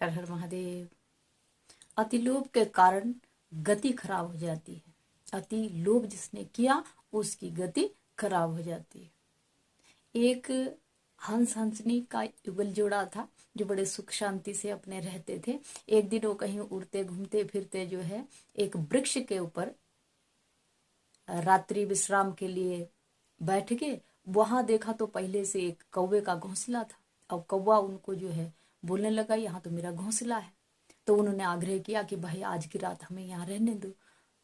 हर हर महादेव। अति लोभ के कारण गति खराब हो जाती है। अति लोभ जिसने किया उसकी गति खराब हो जाती है। एक हंस हंसनी का युगल जोड़ा था जो बड़े सुख शांति से अपने रहते थे। एक दिन वो कहीं उड़ते घूमते फिरते जो है एक वृक्ष के ऊपर रात्रि विश्राम के लिए बैठ गए। वहां देखा तो पहले से एक कौवे का घोंसला था। अब कौवा उनको जो है बोलने लगा, यहाँ तो मेरा घोंसला है। तो उन्होंने आग्रह किया कि भाई आज की रात हमें यहाँ रहने दो।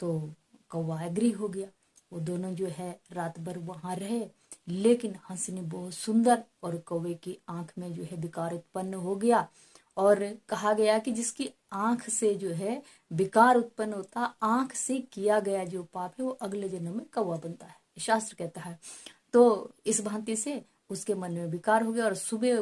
तो कौवा एग्री हो गया। वो दोनों जो है रात भर वहां रहे। लेकिन हंसनी बहुत सुंदर और कौवे की आंख में जो है विकार उत्पन्न हो गया। और कहा गया कि जिसकी आंख से जो है विकार उत्पन्न होता, आंख से किया गया जो पाप है वो अगले जन्म में कौवा बनता है, शास्त्र कहता है। तो इस भांति से उसके मन में विकार हो गया और सुबह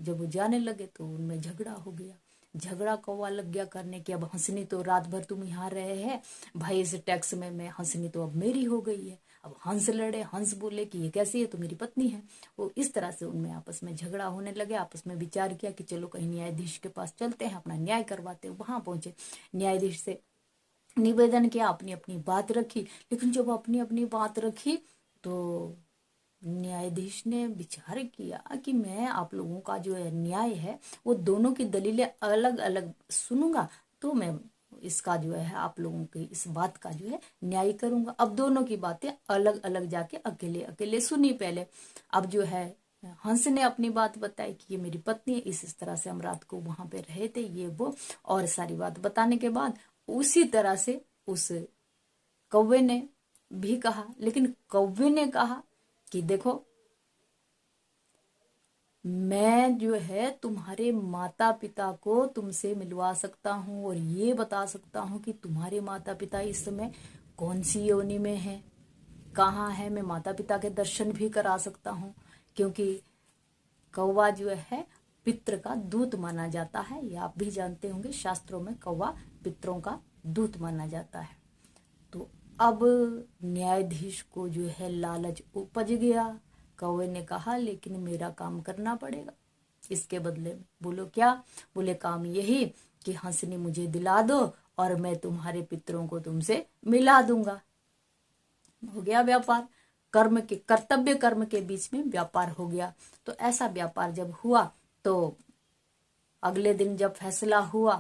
जब वो जाने लगे तो उनमें झगड़ा हो गया। झगड़ा कौवा लग गया करने की, अब हंसनी तो रात भर तुम यहाँ रहे हैं भाई, इस टैक्स में मैं हंसनी तो अब मेरी हो गई है। अब हंस लड़े, हंस बोले कि ये कैसी है, तो मेरी पत्नी है। वो इस तरह से उनमें आपस में झगड़ा होने लगे। आपस में विचार किया कि चलो कहीं न्यायाधीश के पास चलते हैं, अपना न्याय करवाते हैं। वहां पहुंचे, न्यायाधीश से निवेदन किया, अपनी अपनी बात रखी। लेकिन जब अपनी अपनी बात रखी तो न्यायाधीश ने विचार किया कि मैं आप लोगों का जो है न्याय है वो दोनों की दलीलें अलग अलग सुनूंगा, तो मैं इसका जो है आप लोगों की इस बात का जो है न्याय करूंगा। अब दोनों की बातें अलग अलग जाके अकेले अकेले सुनी पहले। अब जो है हंस ने अपनी बात बताई कि ये मेरी पत्नी है, इस तरह से हम रात को वहां पे रहे थे, ये वो, और सारी बात बताने के बाद उसी तरह से उस कौवे ने भी कहा। लेकिन कौवे ने कहा कि देखो, मैं जो है तुम्हारे माता पिता को तुमसे मिलवा सकता हूँ और ये बता सकता हूँ कि तुम्हारे माता पिता इस समय कौन सी योनि में है, कहाँ है। मैं माता पिता के दर्शन भी करा सकता हूँ, क्योंकि कौवा जो है पितृ का दूत माना जाता है। ये आप भी जानते होंगे, शास्त्रों में कौवा पितरों का दूत माना जाता है। तो अब न्यायाधीश को जो है लालच उपज गया। कौवे ने कहा लेकिन मेरा काम करना पड़ेगा इसके बदले में। बोलो क्या? बोले काम यही कि हंसनी मुझे दिला दो और मैं तुम्हारे पितरों को तुमसे मिला दूंगा। हो गया व्यापार। कर्म के, कर्तव्य कर्म के बीच में व्यापार हो गया। तो ऐसा व्यापार जब हुआ तो अगले दिन जब फैसला हुआ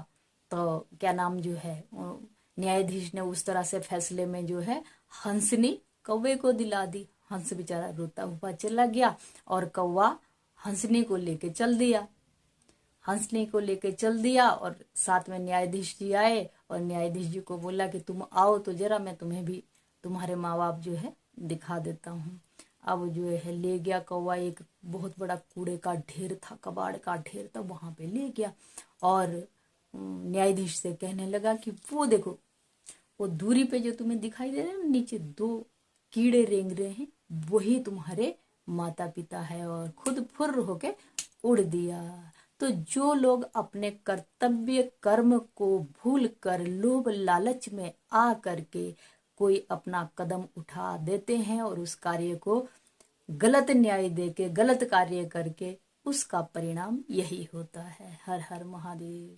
तो क्या नाम जो है न्यायाधीश ने उस तरह से फैसले में जो है हंसनी कौवे को दिला दी। हंस बेचारा रोता हुआ चला गया और कौवा हंसनी को लेके चल दिया। हंसनी को लेके चल दिया और साथ में न्यायाधीश जी आए और न्यायाधीश जी को बोला कि तुम आओ तो जरा मैं तुम्हें भी तुम्हारे माँ बाप जो है दिखा देता हूँ। अब जो है ले गया कौवा, एक बहुत बड़ा कूड़े का ढेर था, कबाड़ का ढेर था, वहां पे ले गया और न्यायाधीश से कहने लगा कि वो देखो, वो दूरी पे जो तुम्हें दिखाई दे रहे हैं नीचे दो कीड़े रेंग रहे हैं, वही तुम्हारे माता पिता है। और खुद फुर्र होके उड़ दिया। तो जो लोग अपने कर्तव्य कर्म को भूल कर लोभ लालच में आ करके कोई अपना कदम उठा देते हैं और उस कार्य को गलत न्याय देके गलत कार्य करके, उसका परिणाम यही होता है। हर हर महादेव।